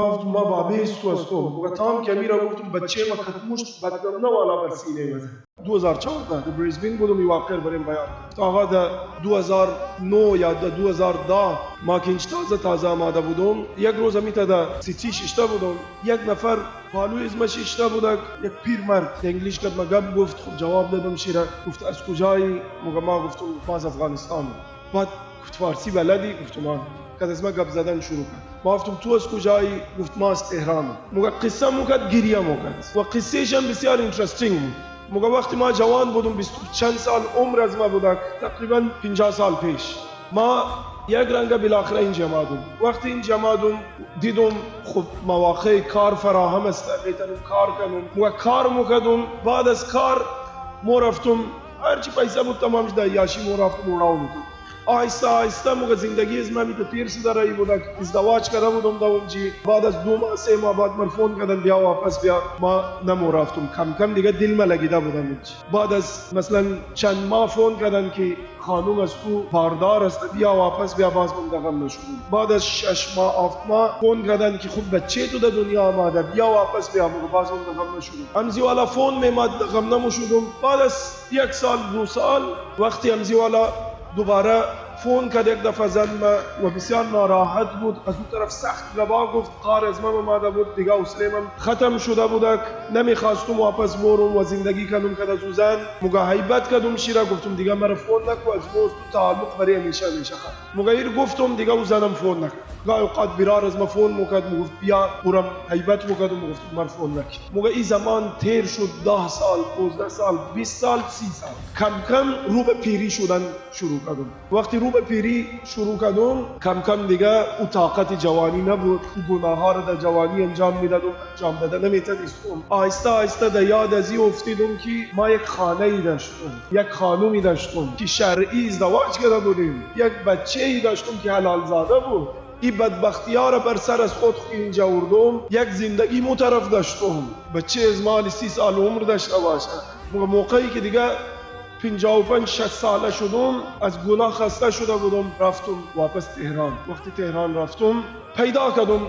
ما بابیست تو هستم گفتم که میرا گفتم بچه ما کتموش بدنم والا بر سینه بزن 2014 در بریزبین بودم یه واقعه بریم بیان آقا در 2009 یا در 2010 ما که اینج تازه آماده بودم یک روز میتا در سیتی ششته بودم یک نفر پالوی ازمش ششته بودک یک پیر مرد انگلیش کرد مگم گفت خب جواب دادم شیره گفت از کجایی ما گفتم ما از افغانستان بعد گفت فارسی بلدی گفتم من که از ما گپ زدن شروع کرد ما گفتم تو از کجایی گفت ما از تهران موقع قصه موکد گریه موکد و قصهش هم بسیار اینترستینگ بود موقع وقتی ما جوان بودم 20 چند سال عمر از ما بودک تقریبا 50 سال پیش ما یک رنگ بالاخره این جماعتم وقتی این جماعتم دیدم خب مواقع کار فراهم است میتونم کار کنم و کار میکردم بعد از کار ما رفتم هرچی پیسه بود تمامش در یاشی ما رفتم اوناو میکردم آهسته آهسته موقع زندگی از من تیر شده رایی بودک ازدواج کرده بودم داونجی بعد از 2 ماه 3 ماه بعد من فون کردن بیا واپس بیا ما نمو رفتم کم کم دیگه دل ما لگیده بودم اینج بعد از مثلا چند ماه فون کردن که خانوم از تو باردار است بیا واپس بیا باز من دغم نشدم بعد از 6 ماه 7 ماه فون کردن که خوب بچه تو در دنیا آمده بیا واپس بیا موقع باز من دغم نشدم همزی والا فون میمد دغم نمشدم بعد از 1 سال 2 سال وقتی همزی والا دوباره فون کرد یک دفعه زن و بسیار ناراحت بود از اون طرف سخت لبا گفت قار از من اومده بود دیگه حوصله من ختم شده بودک نمیخواستم واپس برم و زندگی کنم که از او زن موقع هیبت کردم شیره گفتم دیگه مرا فون نکو از موز تو تعلق برای همیشه ختم موقع ایر گفتم دیگه او زنم فون نکرد گاهی اوقات برار از ما فون میکرد میگفت بیا برم هیبت میکردم میگفت من فون نکرد موقع این زمان تیر شد 10 سال 15 سال 20 سال 30 سال کم کم رو به پیری شدن شروع کردم وقتی رو به پیری شروع کردم کم کم دیگه او طاقت جوانی نبود او گناه ها رو در جوانی انجام میدادم انجام داده نمیتونستم آهسته آهسته در یاد از این افتیدم که ما یک خانه ای داشتم یک خانومی داشتم که شرعی ازدواج کرده بودیم یک بچه ای داشتم که حلال زاده بود این بدبختی ها را بر سر از خود اینجا آوردم یک زندگی مترف داشتم بچه از مال 30 سال عمر داشته باشه موقعی که دیگه 55 60 ساله شدم از گناه خسته شده بودم رفتم واپس تهران وقتی تهران رفتم پیدا کردم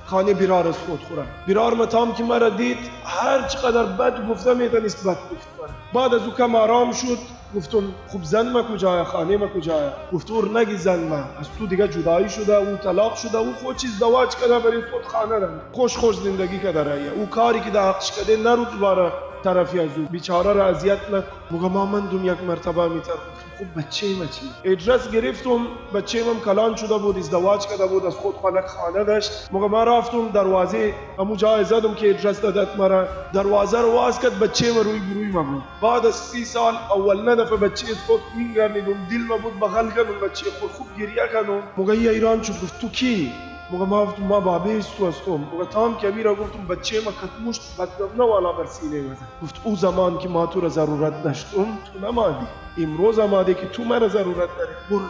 خانه برار از خود خورم برار متام که مرا دید هر چقدر بد گفته میتونست بد گفت بعد از او کم آرام شد گفتم خوب زن ما کجاست خانه ما کجاست گفت اور نگی زن ما از تو دیگه جدایی شده او طلاق شده او خود چیز ازدواج کرده برای خود خانه داره خوش زندگی کرده رایه او کاری که در حقش کرده نرو دوباره طرفی از او بیچاره را اذیت نه موقع ما مندم یک مرتبه میتر خب بچه ما چی ادرس گرفتم بچه من کلان شده بود ازدواج کرده بود از خود خانه داشت موقع ما رفتم دروازه همو جای زدم که ادرس دادت مرا دروازه رو واز کرد بچه ما روی گروی ما بود بعد از 30 سال اول دفعه بچه خود میگردیدم دل ما بود بغل کردم بچه خود خوب گریه کردم موقع ایران شد گفت تو کی موقع ما بابیست تو هستم موقع تام که میرا گفتم بچه ما کتموش بدنم والا بر سینه بزن گفت او زمان که ما تو را ضرورت داشتم تو نمادی امروز آماده که تو مرا ضرورت داری برو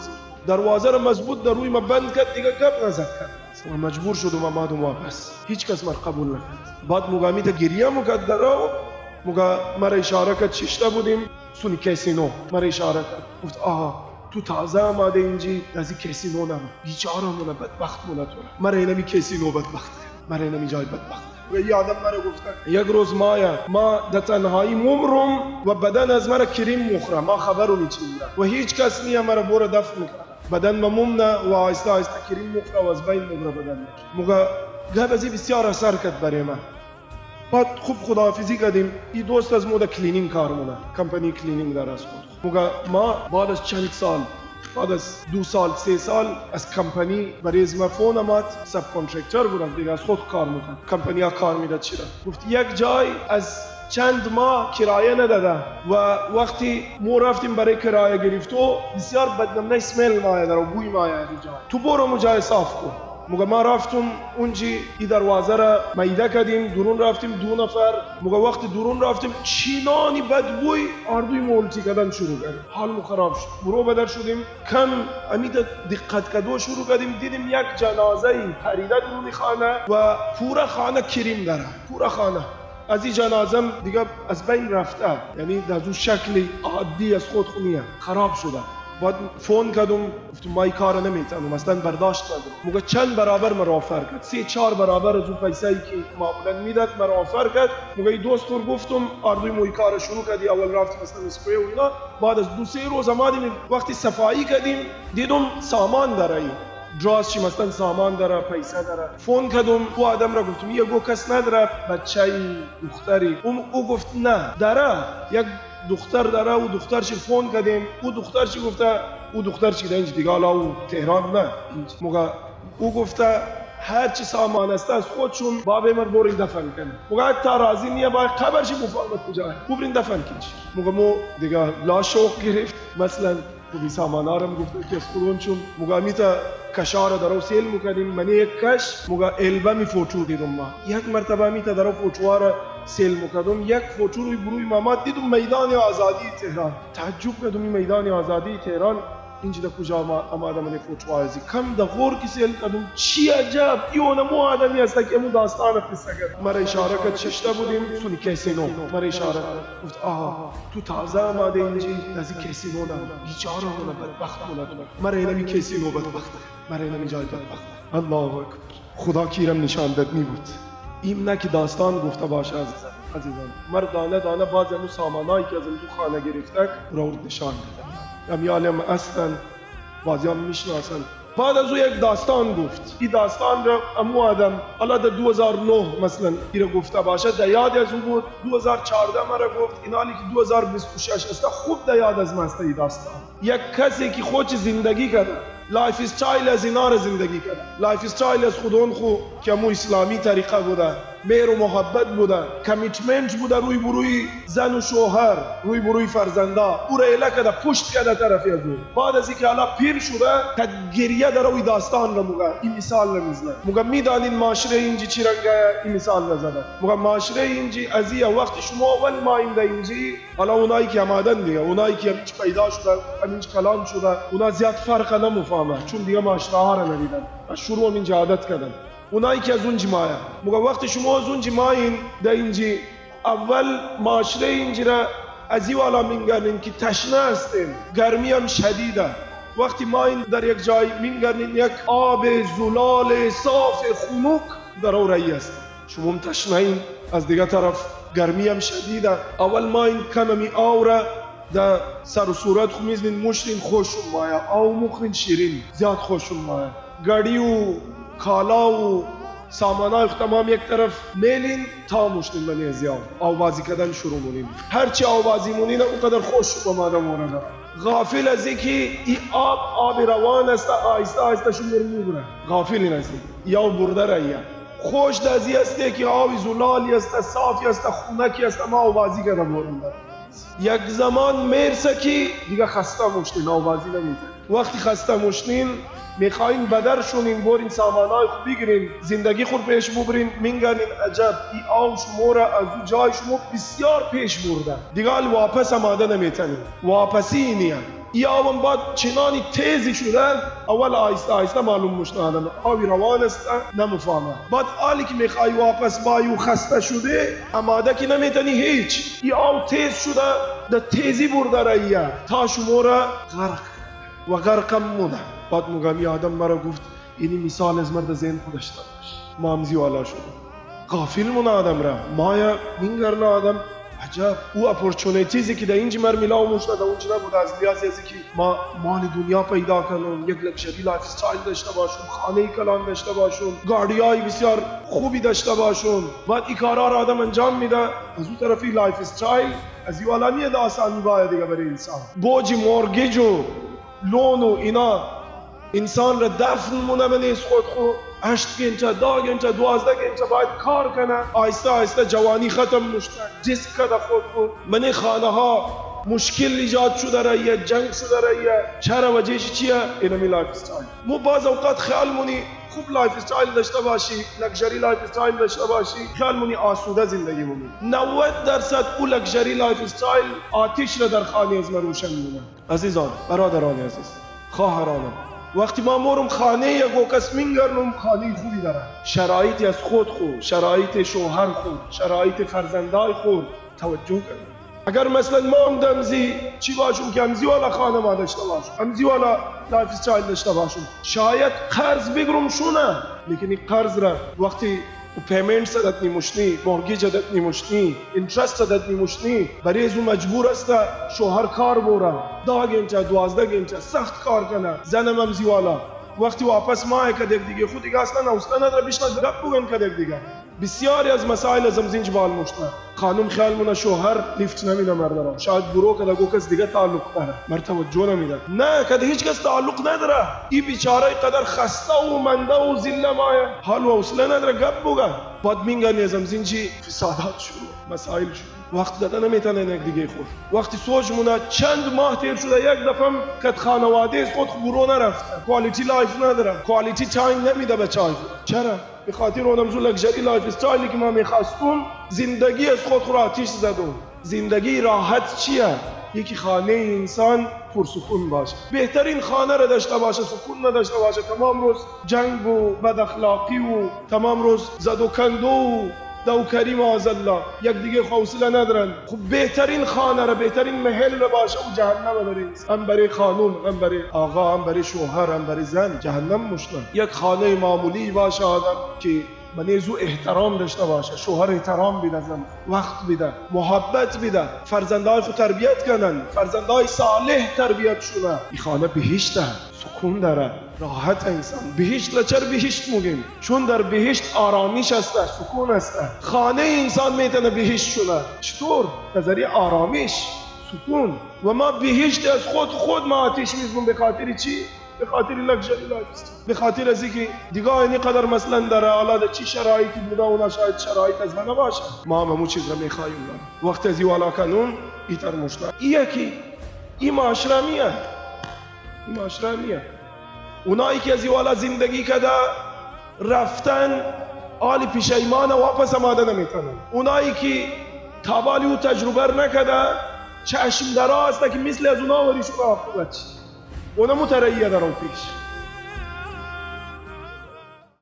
دروازه را مضبوط در روی ما بند کرد دیگه گپ نزد کرد و مجبور شدم آمدم واپس هیچ کس مرا قبول نکرد بعد موقع میتا گریه میکرد درو موقع مرا اشاره کرد ششته بودیم سونی کسینو مرا اشاره کرد گفت آها تو تازه آماده اینجی از این کسینو نبود بیچاره مونه بدبخت مونه تو مرا اینمی کسینو بدبخت مرا اینمی جای بدبخت و یه آدم مرا گفت یک روز ما در تنهایی ممرم و بدن از مرا کریم مخورم ما خبرو میچینم و هیچ کس نیم مرا بور دفن میکنه بدن ممنه و آهسته آهسته کریم مخورم و از بین مگره بدن موقع گپ ازی بسیار اثر کرد برای من بعد خوب خداحافظی کردیم این دوست از مود کلینینگ کار مونه کمپانی کلینینگ در از خود موقع ما بعد از چند سال بعد از 2 سال 3 سال از کمپانی برای از ما فون آمد سب کانترکتر بودم دیگه از خود کار میکنم کمپانی ها کار میداد چرا گفت یک جای از چند ماه کرایه نداده و وقتی ما رفتیم برای کرایه گرفتو بسیار بدنمه اسمیل مایه در و بوی مایه جای تو برو جای صاف کن موقع ما رفتم اونجی این دروازه را میده کردیم درون رفتیم 2 نفر موقع وقتی درون رفتیم چینانی بدبوی اردوی مولتی کردن شروع کردیم حال خراب شد برو بدر شدیم کم امید دقت کردو شروع کردیم دیدیم یک جنازه پریده درون خانه و پورا خانه کریم داره پورا خانه از این جنازه دیگه از بین رفته یعنی در اون شکل عادی از خود خونیه خراب شده بعد فون کردم گفتم ما این کار نمیتونم اصلا برداشت ندارم. موقع چند برابر مرا آفر کرد، 3-4 برابر از اون پیسایی که معمولا میداد مرا آفر کرد. موقع این دوست رو گفتم اردوی موی کار شروع کردی، اول رفتیم مثلا اسپری و اینا. بعد از 2-3 روز آمدیم وقتی صفایی کردیم دیدم سامان داره، دراز چی مثلا سامان داره، پیسه داره. فون کردم او آدم را گفتم یه گو کس نداره بچه‌ی دختری؟ او گفت نه داره، یک دختر داره. او دختر چی فون کردیم، او دختر چی گفته، او دختر چی اینج دیگه حالا او تهران نه موقع او گفته هر چی سامان است از خودشون بابا مر برین دفن کنه. موقع تا راضی نیه با خبرش مفاهمت کجا او برین دفن کنش. موقع مو دیگه لا شوق گرفت مثلا بی سامانا رو گفت که اسکولون چون موقع میتا کشار درو سیل میکردیم. من یک کش موقع البمی فوتو دیدم، ما یک مرتبه میتا درو فوتوار سیل میکردم، یک فوتو روی بروی ماما دیدم میدان آزادی تهران. تعجب کردم این میدان آزادی تهران اینجا در کجا آمده من فوتو ازی کم در غور کی سیل کردم. چی عجب ایونه مو آدمی است که مو داستان قصه کرد. مرا اشاره کرد چشته بودیم سونی کسینو. مرا اشاره گفت آها تو تازه آمده اینجا از این کسینو دم بیچاره مون بدبخت مون. مرا اینمی کسینو بدبخت، مرا اینمی جای بدبخت. الله اکبر. خدا کیرم نشان داد می بود. این نه که داستان گفته باشه عزیزان. مرا دانه دانه بعضی از سامانایی که از تو خانه گرفته رو نشان داد. امیالم اصلا بازیام میشناسن. بعد از او یک داستان گفت. این داستان را امو آدم حالا در 2009 مثلا ایره گفته باشه در یاد از او بود. 2014 مرا گفت این حالی که 2026 است خوب در یاد از من است. این داستان یک کسی که خودش زندگی کرده، لایف استایل از اینا را زندگی کرده. لایف استایل از خودون خو که مو اسلامی طریقه بوده، مهر و محبت بوده، کمیتمنت بوده روی بروی زن و شوهر، روی بروی فرزنده. او را اله کده پشت کده طرفی از او. بعد از اینکه حالا پیر شده که گریه در روی داستان را موقع این مثال را میزنه. موقع میدانین معاشره اینجی چی رنگه این مثال را زده. موقع معاشره اینجی از این وقت شما اول ما این اینجی حالا اونایی که آمدن دیگه، اونایی که هیچ پیدا شدن همینج کلام شده، اونا زیاد فرق نمیفهمه چون دیگه معاشره ها را ندیدن، از شروع اینجا عادت کردن. اونایی که از اون جماعه موقع وقت شما از اون جماعین در اینجی اول معاشره اینجی را از این والا میگردین که تشنه هستیم، گرمی هم شدیده. وقتی ما این در یک جای میگردین یک آب زلال صاف خنک در او رایی است، شما هم تشنه این، از دیگه طرف گرمی هم شدیده. اول ما این کمی آوره در سر و صورت خو میزنین مشتین خوشون مایه، آو مخرین شیرین زیاد خوشون مایه. گاڑی و کالا و سامانای تمام یک طرف میلین تا مشتین منی زیاد آوازی کردن شروع مونین. هرچی آوازی مونین اونقدر خوش با مادم مورد. غافل از اینکه این آب روان است، آیسته آیسته شون میبره. غافل این است یا برده رایه. خوش دازی است که آبی زلالی است، صافی است، خونکی است، اما آوازی کرده مورد. یک زمان میرسه که دیگه خسته مشتین آوازی نمیده. وقتی خسته مشتین میخواین بدر شونین برین سامانای خوب بگیرین، زندگی خود پیش ببرین، میگنین عجب این آو شما را از اون جای شما بسیار پیش برده، دیگه واپس آماده نمیتونین. واپسی اینیه. این آوان بعد چنانی تیزی شدن اول آیسته آیسته معلوم مشته آدم آوی روان است نمفهمه. بعد آلی که میخوای واپس بایی و خسته شده آماده که نمیتونی هیچ. این آو تیز شده در تیزی برده رایه تا شما را غرق و غرقم مونه. بعد مقامی آدم مرا گفت اینی مثال از مرد ذهن خودش داشت. ما همزی والا شده غافل من آدم را مایا مینگرن آدم عجب او اپورچونیتیزی که در اینجا مر میلاو مشته در اونجا نبوده. از لیازی ازی که ما مال دنیا پیدا کنم، یک لکشری لایف استایل داشته باشم، خانه کلان داشته باشم، گاڑیای بسیار خوبی داشته باشم. بعد این کارا را آدم انجام میده. از اون طرفی لایف استایل از این والا نیه آسانی باید دیگه برای انسان. بوج مورگیج و لون و اینا انسان را دفن مونه بنیست خود 8 گنچه 10 گنچه 12 گنچه باید کار کنه. آیسته آیسته جوانی ختم مشته جسک کده خود منی خانه ها مشکل ایجاد شده رایه، جنگ شده رایه. چرا وجهش چیه؟ اینمی لایف استایل. مو بعض اوقات خیال مونی خوب لایف استایل داشته باشی، لکژری لایف استایل داشته باشی، خیال مونی آسوده زندگی مونی. 90% او لکژری لایف استایل آتش را در خانه از من روشن مونه. عزیزان، برادران عزیز، خواهرانم، وقتی ما مورم خانه یکو کس میگرنم خانه خوبی داره، شرایطی از خود خود، شرایط شوهر خود، شرایط فرزندای خود توجه کنید. اگر مثلا ما هم دمزی چی باشیم که امزی والا خانه داشته باشم، امزی والا لایف استایل داشته باشم، شاید قرض بگیرم شونه، لیکن این قرض را وقتی پیمنت صدت نیموشنی، مورگیج صدت نیموشنی، اینترست صدت نیموشنی، برای از مجبور است شوهر کار بوره 10 گنچه 12 گنچه سخت کار کنه، زنم امزی والا وقتی واپس ماه کدک دیگه خود دیگه اصلا حوصله نداره بیشتر گپ بگن کدک دیگه. بسیاری از مسائل از زنج بال مشتن خانم خیال مونه شوهر لیفت نمیده مرد، شاید برو کده گو کس دیگه تعلق داره مرد توجه نمیده، نه کده هیچ کس تعلق نداره، این بیچاره قدر خسته و منده و ذله مایه حال و حوصله نداره گپ بگه، بعد میگن از زنجی فسادات شروع مسائل شروع وقت داده نمیتونه یک دیگه خود وقتی سوچ مونه چند ماه تیر شده یک دفعه کت خانواده از خود برو نرفته، کوالیتی لایف نداره، کوالیتی تایم نمیده به چای. چرا؟ به خاطر اونم لکژری لایف استایلی که ما میخواستم زندگی از خود را آتیش زدم. زندگی راحت چیه؟ یکی خانه انسان پرسکون باشه، بهترین خانه را داشته باشه، سکون نداشته باشه، تمام روز جنگ و بد اخلاقی و تمام روز زد و کندو و دو کریم آزالله یک دیگه حوصله ندارن. خب بهترین خانه را بهترین محل را باشه و جهنم داره، هم برای خانم هم برای آقا هم برای شوهر هم برای زن جهنم مشتن. یک خانه معمولی باشه آدم که منیزو احترام داشته باشه، شوهر احترام بیده، زن وقت بیده، محبت بیده، فرزندای خود تربیت کنن، فرزندای صالح تربیت شونه، این خانه بهشته، سکون داره، راحت انسان. بهشت لچر بهشت میگیم؟ چون در بهشت آرامیش است، سکون است. خانه انسان میتونه بهشت شونه. چطور؟ نظریه آرامیش، سکون. و ما بهشت از خود ما آتیش میزنیم. به خاطر چی؟ به خاطر لکژری لایف، به خاطر از اینکه دیگه اینی قدر مثلا در حالا چی شرایطی بوده اونا شاید شرایط از من نباشه، ما هم همون چیز رو میخوایم. وقت از والا کنون ایتر مشتن یکی این معاشره میاد، این معاشره میاد. اونایی که از والا زندگی کده رفتن حالی پیشیمان واپس آمده نمیتونن. اونایی که تابالی و تجربه نکده چشم دراز است که مثل از اونا وریشون آفت اونا مترعیه در اون پیش.